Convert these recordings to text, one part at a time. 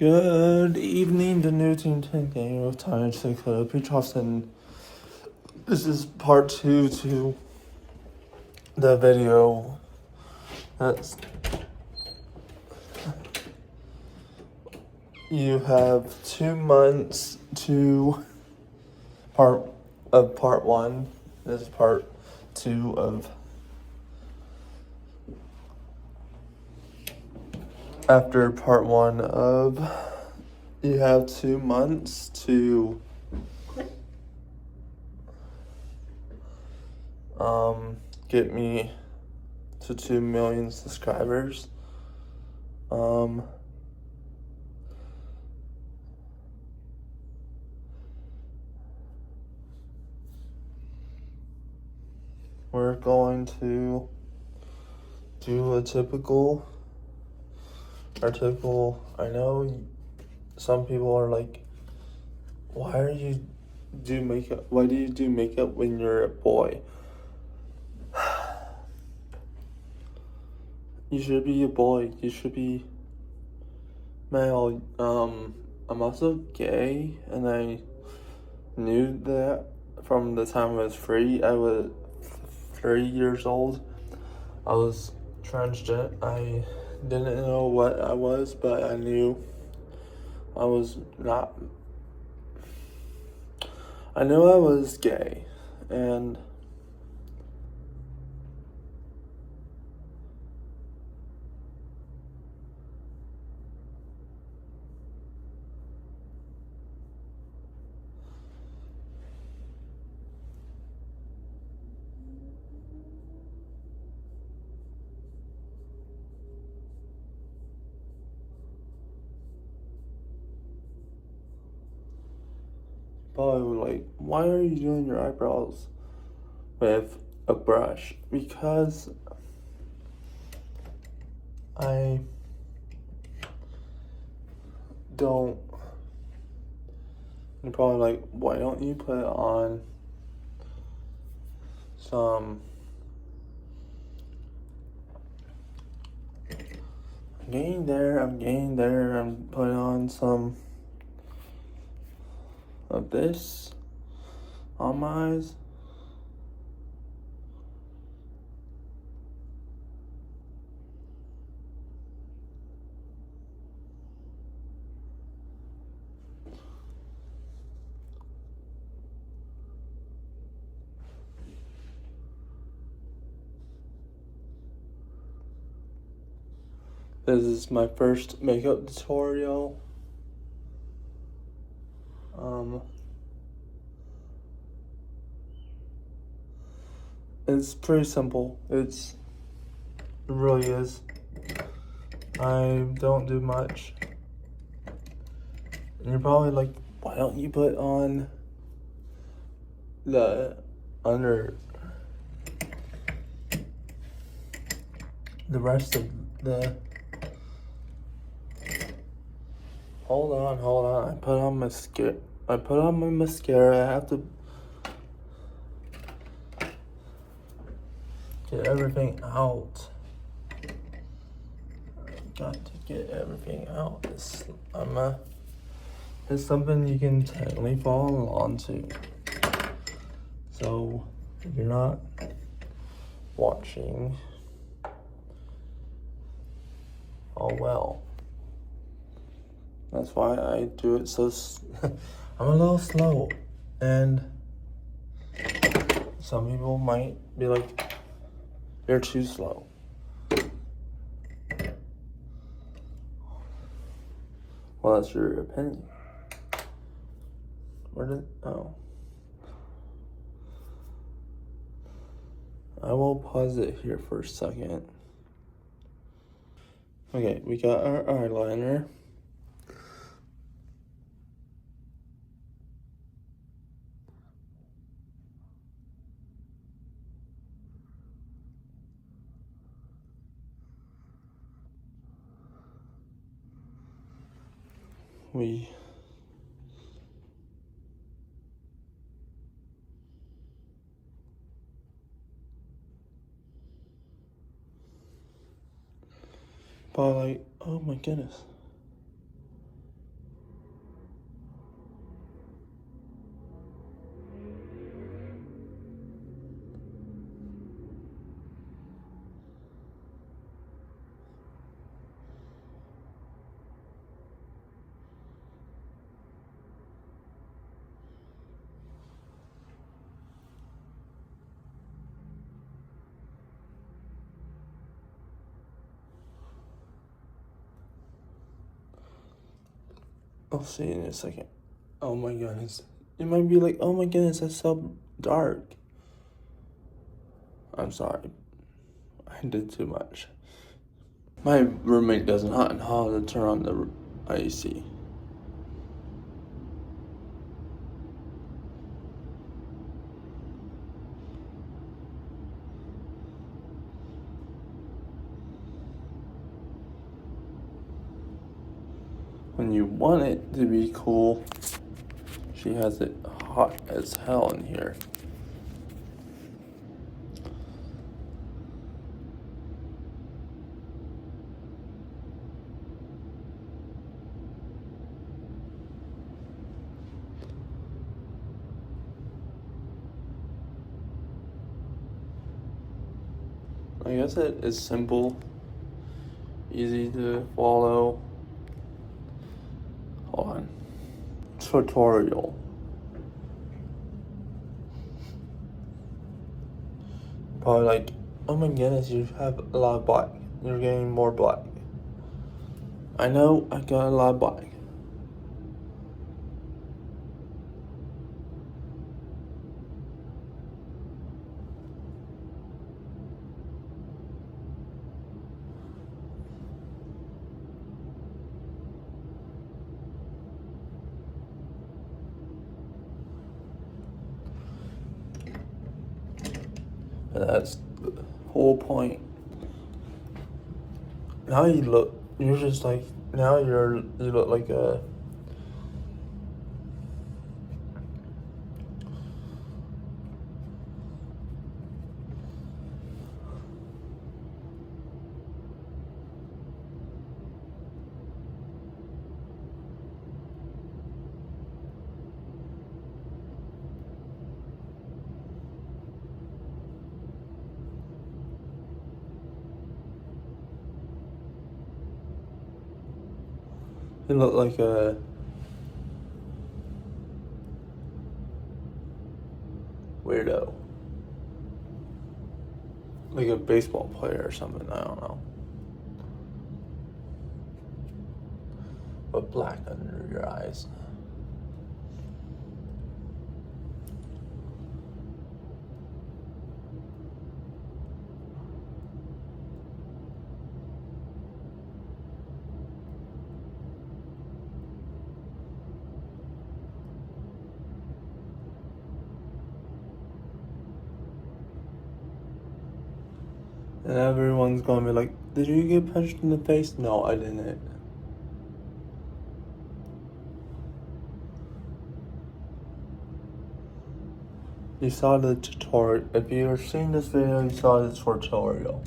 Good evening, the Newton game of time to Petrofson. This is part 2 to the video. That's you have 2 months to part 1. This is part 2 of after part 1 of you have 2 months to get me to 2 million subscribers. We're going to do a typical. I know some people are like, why do you do makeup when you're a boy? You should be a boy. You should be male. I'm also gay, and I knew that from the time I was 3. I was 3 years old. I was transgender. I didn't know what I was, but I knew I was not. I knew I was gay, and probably like, why are you doing your eyebrows with a brush? Because I don't. You're probably like, why don't you put on some. I'm getting there. I'm putting on some of this on my eyes. This is my first makeup tutorial. It's pretty simple. It really is. I don't do much. And you're probably like, why don't you put on the rest of the. Hold on. I put on my mascara. I have to get everything out. Got to get everything out. It's something you can technically fall onto. So if you're not watching, oh well. That's why I do it so. I'm a little slow, and some people might be like, "You're too slow." Well, that's your opinion. I will pause it here for a second. Okay, we got our eyeliner. But like, oh my goodness. I'll see you in a second. Oh my goodness. You might be like, oh my goodness, that's so dark. I'm sorry. I did too much. My roommate does not know how to turn on the AC. When you want it to be cool, she has it hot as hell in here. I guess it is simple, easy to follow. Hold on. Tutorial. Probably like, oh my goodness, you have a lot of black. You're getting more black. I know I got a lot of black. And that's the whole point. Now you just like, now you look like a, you look like a weirdo. Like a baseball player or something, I don't know. But black under your eyes. And everyone's gonna be like, did you get punched in the face? No, I didn't. You saw the tutorial. If you're seeing this video, you saw the tutorial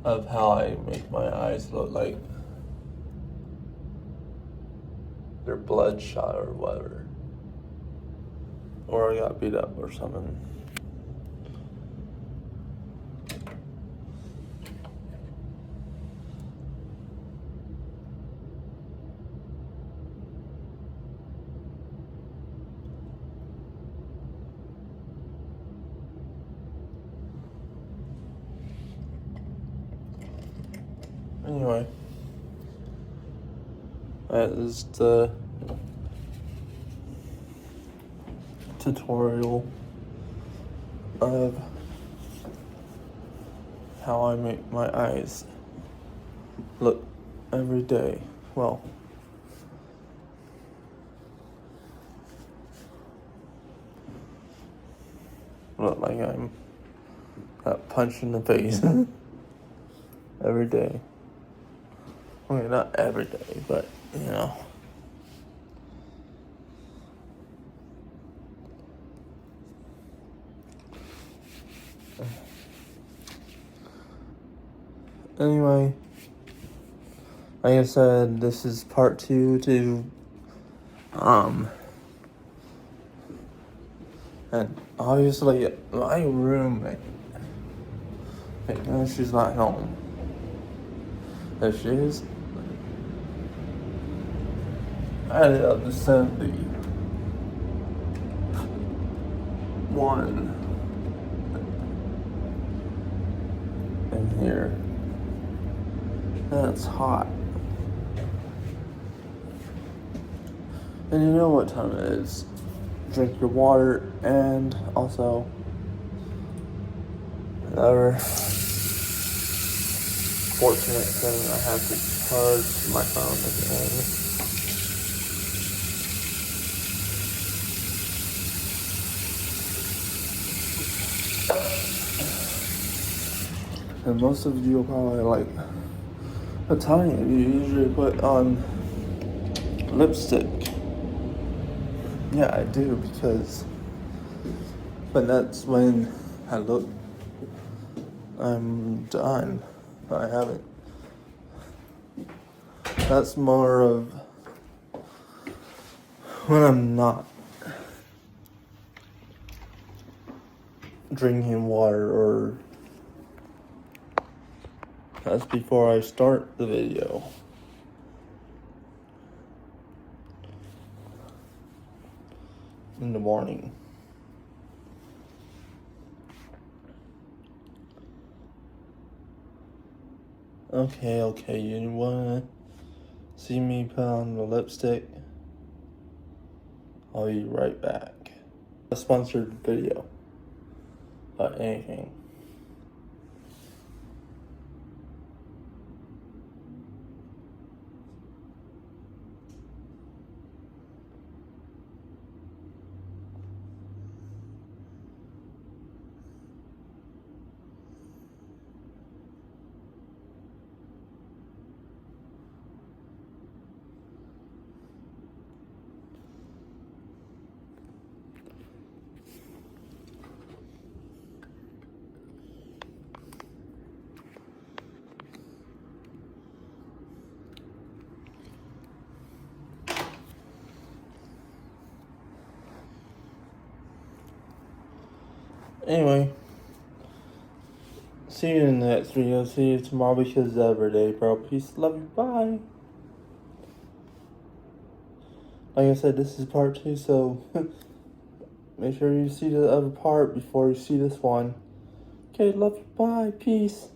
of how I make my eyes look like they're bloodshot or whatever. Or I got beat up or something. Anyway, that is the tutorial of how I make my eyes look every day. Well, look like I'm got punched in the face every day. Okay, not every day, but you know. Anyway, like I said, this is part 2 to and obviously my roommate, no, she's not home. If she is, I added up to 71 in here. That's hot. And you know what time it is. Drink your water, and also another fortunate thing, I have to charge my phone again. And most of you are probably like, Italian, you usually put on lipstick. Yeah, I do, but that's when I look, I'm done. I haven't. That's more of when I'm not drinking water, or that's before I start the video. In the morning. Okay, you wanna see me put on the lipstick? I'll be right back. A sponsored video. About anything. Anyway, see you in the next video. See you tomorrow, because it's every day, bro. Peace, love you, bye. Like I said, this is part 2, so make sure you see the other part before you see this one. Okay, love you, bye, peace.